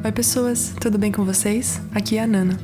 Oi pessoas, tudo bem com vocês? Aqui é a Nana.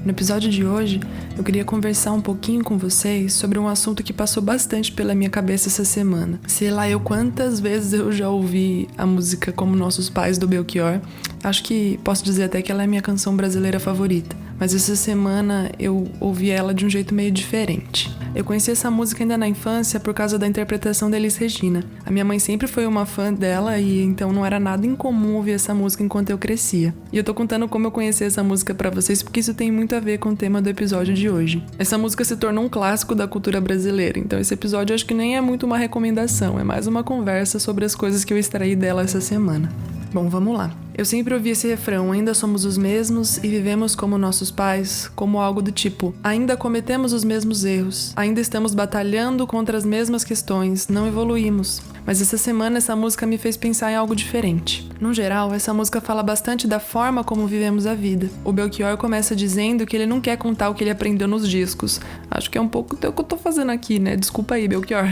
No episódio de hoje, eu queria conversar um pouquinho com vocês sobre um assunto que passou bastante pela minha cabeça essa semana. Sei lá eu quantas vezes eu já ouvi a música Como Nossos Pais, do Belchior. Acho que posso dizer até que ela é a minha canção brasileira favorita. Mas essa semana eu ouvi ela de um jeito meio diferente. Eu conheci essa música ainda na infância por causa da interpretação da Elis Regina. A minha mãe sempre foi uma fã dela e então não era nada incomum ouvir essa música enquanto eu crescia. E eu tô contando como eu conheci essa música pra vocês porque isso tem muito a ver com o tema do episódio de hoje. Essa música se tornou um clássico da cultura brasileira, então esse episódio eu acho que nem é muito uma recomendação, é mais uma conversa sobre as coisas que eu extraí dela essa semana. Bom, vamos lá. Eu sempre ouvi esse refrão, ainda somos os mesmos e vivemos como nossos pais, como algo do tipo, ainda cometemos os mesmos erros, ainda estamos batalhando contra as mesmas questões, não evoluímos. Mas essa semana essa música me fez pensar em algo diferente. No geral, essa música fala bastante da forma como vivemos a vida. O Belchior começa dizendo que ele não quer contar o que ele aprendeu nos discos. Acho que é um pouco do que eu tô fazendo aqui, né? Desculpa aí, Belchior.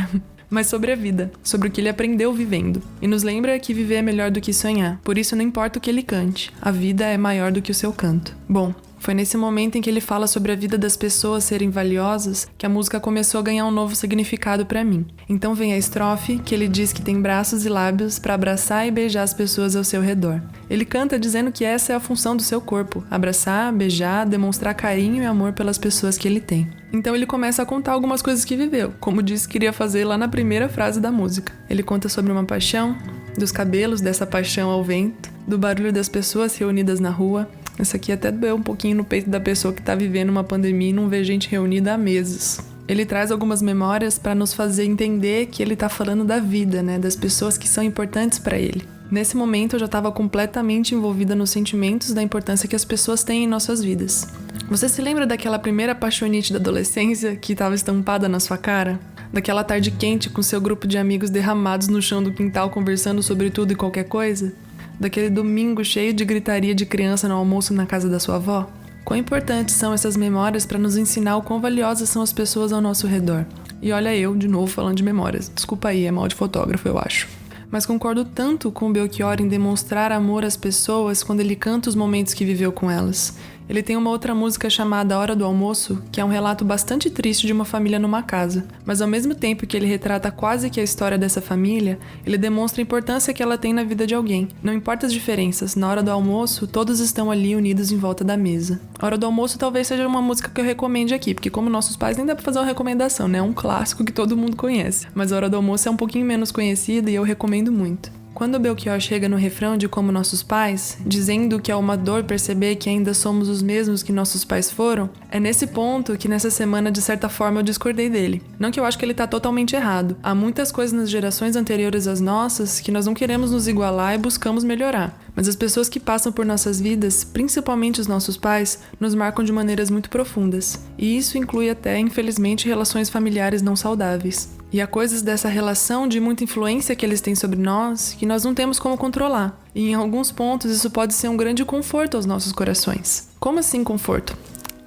Mas sobre a vida, sobre o que ele aprendeu vivendo. E nos lembra que viver é melhor do que sonhar. Por isso não importa o que ele cante, a vida é maior do que o seu canto. Bom, foi nesse momento em que ele fala sobre a vida das pessoas serem valiosas que a música começou a ganhar um novo significado pra mim. Então vem a estrofe que ele diz que tem braços e lábios pra abraçar e beijar as pessoas ao seu redor. Ele canta dizendo que essa é a função do seu corpo, abraçar, beijar, demonstrar carinho e amor pelas pessoas que ele tem. Então ele começa a contar algumas coisas que viveu, como disse que iria fazer lá na primeira frase da música. Ele conta sobre uma paixão, dos cabelos dessa paixão ao vento, do barulho das pessoas reunidas na rua. Essa aqui até doeu um pouquinho no peito da pessoa que tá vivendo uma pandemia e não vê gente reunida há meses. Ele traz algumas memórias para nos fazer entender que ele tá falando da vida, né, das pessoas que são importantes para ele. Nesse momento eu já estava completamente envolvida nos sentimentos da importância que as pessoas têm em nossas vidas. Você se lembra daquela primeira apaixonite da adolescência que estava estampada na sua cara? Daquela tarde quente com seu grupo de amigos derramados no chão do quintal conversando sobre tudo e qualquer coisa? Daquele domingo cheio de gritaria de criança no almoço na casa da sua avó? Quão importantes são essas memórias para nos ensinar o quão valiosas são as pessoas ao nosso redor. E olha eu, de novo, falando de memórias. Desculpa aí, é mal de fotógrafo, eu acho. Mas concordo tanto com o Belchior em demonstrar amor às pessoas quando ele canta os momentos que viveu com elas. Ele tem uma outra música chamada Hora do Almoço, que é um relato bastante triste de uma família numa casa. Mas ao mesmo tempo que ele retrata quase que a história dessa família, ele demonstra a importância que ela tem na vida de alguém. Não importa as diferenças, na hora do almoço, todos estão ali unidos em volta da mesa. Hora do Almoço talvez seja uma música que eu recomende aqui, porque como nossos pais nem dá pra fazer uma recomendação, né? É um clássico que todo mundo conhece. Mas Hora do Almoço é um pouquinho menos conhecida e eu recomendo muito. Quando o Belchior chega no refrão de Como Nossos Pais, dizendo que é uma dor perceber que ainda somos os mesmos que nossos pais foram, é nesse ponto que nessa semana, de certa forma, eu discordei dele. Não que eu acho que ele tá totalmente errado. Há muitas coisas nas gerações anteriores às nossas que nós não queremos nos igualar e buscamos melhorar. Mas as pessoas que passam por nossas vidas, principalmente os nossos pais, nos marcam de maneiras muito profundas. E isso inclui até, infelizmente, relações familiares não saudáveis. E há coisas dessa relação de muita influência que eles têm sobre nós que nós não temos como controlar. E em alguns pontos isso pode ser um grande conforto aos nossos corações. Como assim conforto?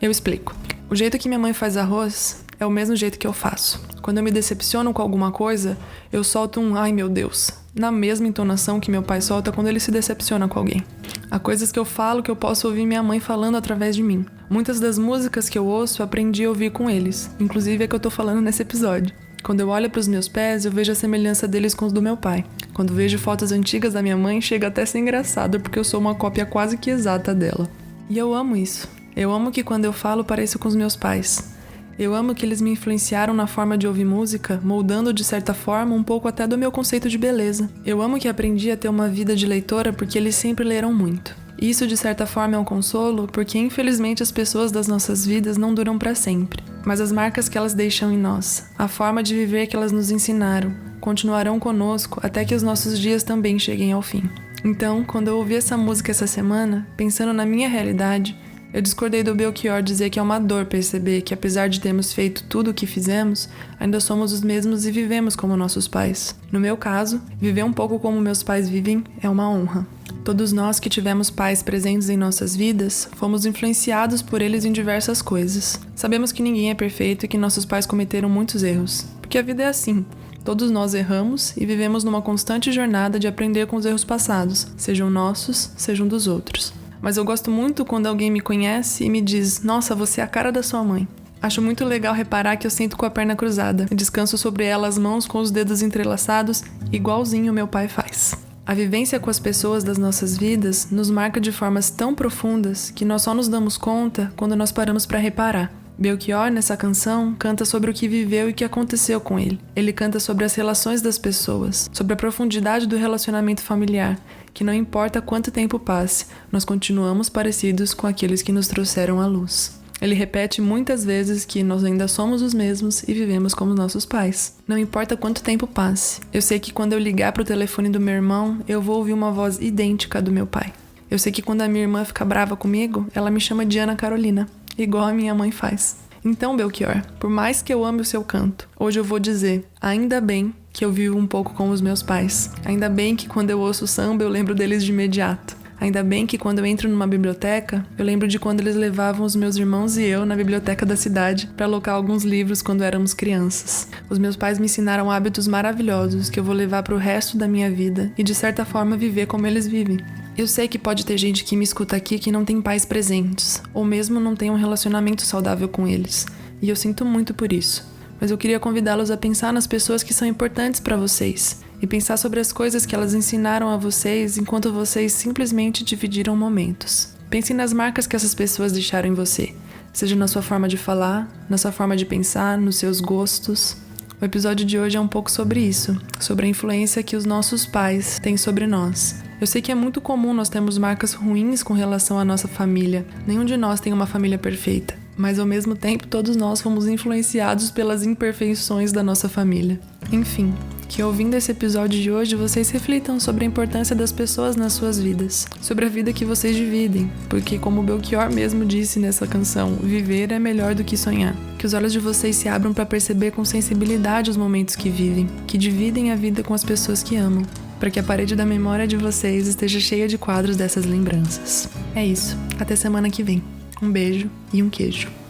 Eu explico. O jeito que minha mãe faz arroz é o mesmo jeito que eu faço. Quando eu me decepciono com alguma coisa, eu solto um "ai meu Deus", na mesma entonação que meu pai solta quando ele se decepciona com alguém. Há coisas que eu falo que eu posso ouvir minha mãe falando através de mim. Muitas das músicas que eu ouço, aprendi a ouvir com eles. Inclusive a que eu tô falando nesse episódio. Quando eu olho para os meus pés, eu vejo a semelhança deles com os do meu pai. Quando vejo fotos antigas da minha mãe, chega até a ser engraçado, porque eu sou uma cópia quase que exata dela. E eu amo isso. Eu amo que quando eu falo, pareço com os meus pais. Eu amo que eles me influenciaram na forma de ouvir música, moldando de certa forma um pouco até do meu conceito de beleza. Eu amo que aprendi a ter uma vida de leitora porque eles sempre leram muito. E isso de certa forma é um consolo, porque infelizmente as pessoas das nossas vidas não duram para sempre. Mas as marcas que elas deixam em nós, a forma de viver que elas nos ensinaram, continuarão conosco até que os nossos dias também cheguem ao fim. Então, quando eu ouvi essa música essa semana, pensando na minha realidade, eu discordei do Belchior dizer que é uma dor perceber que apesar de termos feito tudo o que fizemos, ainda somos os mesmos e vivemos como nossos pais. No meu caso, viver um pouco como meus pais vivem é uma honra. Todos nós que tivemos pais presentes em nossas vidas, fomos influenciados por eles em diversas coisas. Sabemos que ninguém é perfeito e que nossos pais cometeram muitos erros, porque a vida é assim. Todos nós erramos e vivemos numa constante jornada de aprender com os erros passados, sejam nossos, sejam dos outros. mas eu gosto muito quando alguém me conhece e me diz: nossa, você é a cara da sua mãe. Acho muito legal reparar que eu sento com a perna cruzada e descanso sobre ela as mãos com os dedos entrelaçados, igualzinho meu pai faz. A vivência com as pessoas das nossas vidas nos marca de formas tão profundas que nós só nos damos conta quando nós paramos para reparar. Belchior, nessa canção, canta sobre o que viveu e o que aconteceu com ele. Ele canta sobre as relações das pessoas, sobre a profundidade do relacionamento familiar, que não importa quanto tempo passe, nós continuamos parecidos com aqueles que nos trouxeram à luz. Ele repete muitas vezes que nós ainda somos os mesmos e vivemos como nossos pais. Não importa quanto tempo passe. Eu sei que quando eu ligar para o telefone do meu irmão, eu vou ouvir uma voz idêntica do meu pai. Eu sei que quando a minha irmã fica brava comigo, ela me chama de Ana Carolina, igual a minha mãe faz. Então, Belchior, por mais que eu ame o seu canto, hoje eu vou dizer, ainda bem que eu vivo um pouco com os meus pais. Ainda bem que quando eu ouço samba, eu lembro deles de imediato. Ainda bem que quando eu entro numa biblioteca, eu lembro de quando eles levavam os meus irmãos e eu na biblioteca da cidade para alocar alguns livros quando éramos crianças. Os meus pais me ensinaram hábitos maravilhosos que eu vou levar para o resto da minha vida e de certa forma viver como eles vivem. Eu sei que pode ter gente que me escuta aqui que não tem pais presentes, ou mesmo não tem um relacionamento saudável com eles, e eu sinto muito por isso. Mas eu queria convidá-los a pensar nas pessoas que são importantes para vocês e pensar sobre as coisas que elas ensinaram a vocês enquanto vocês simplesmente dividiram momentos. Pense nas marcas que essas pessoas deixaram em você, seja na sua forma de falar, na sua forma de pensar, nos seus gostos. O episódio de hoje é um pouco sobre isso, sobre a influência que os nossos pais têm sobre nós. Eu sei que é muito comum nós termos marcas ruins com relação à nossa família. Nenhum de nós tem uma família perfeita. Mas ao mesmo tempo todos nós fomos influenciados pelas imperfeições da nossa família. Enfim, que ouvindo esse episódio de hoje vocês reflitam sobre a importância das pessoas nas suas vidas, sobre a vida que vocês dividem, porque como Belchior mesmo disse nessa canção, viver é melhor do que sonhar. Que os olhos de vocês se abram para perceber com sensibilidade os momentos que vivem, que dividem a vida com as pessoas que amam, para que a parede da memória de vocês esteja cheia de quadros dessas lembranças. É isso, até semana que vem. Um beijo e um queijo.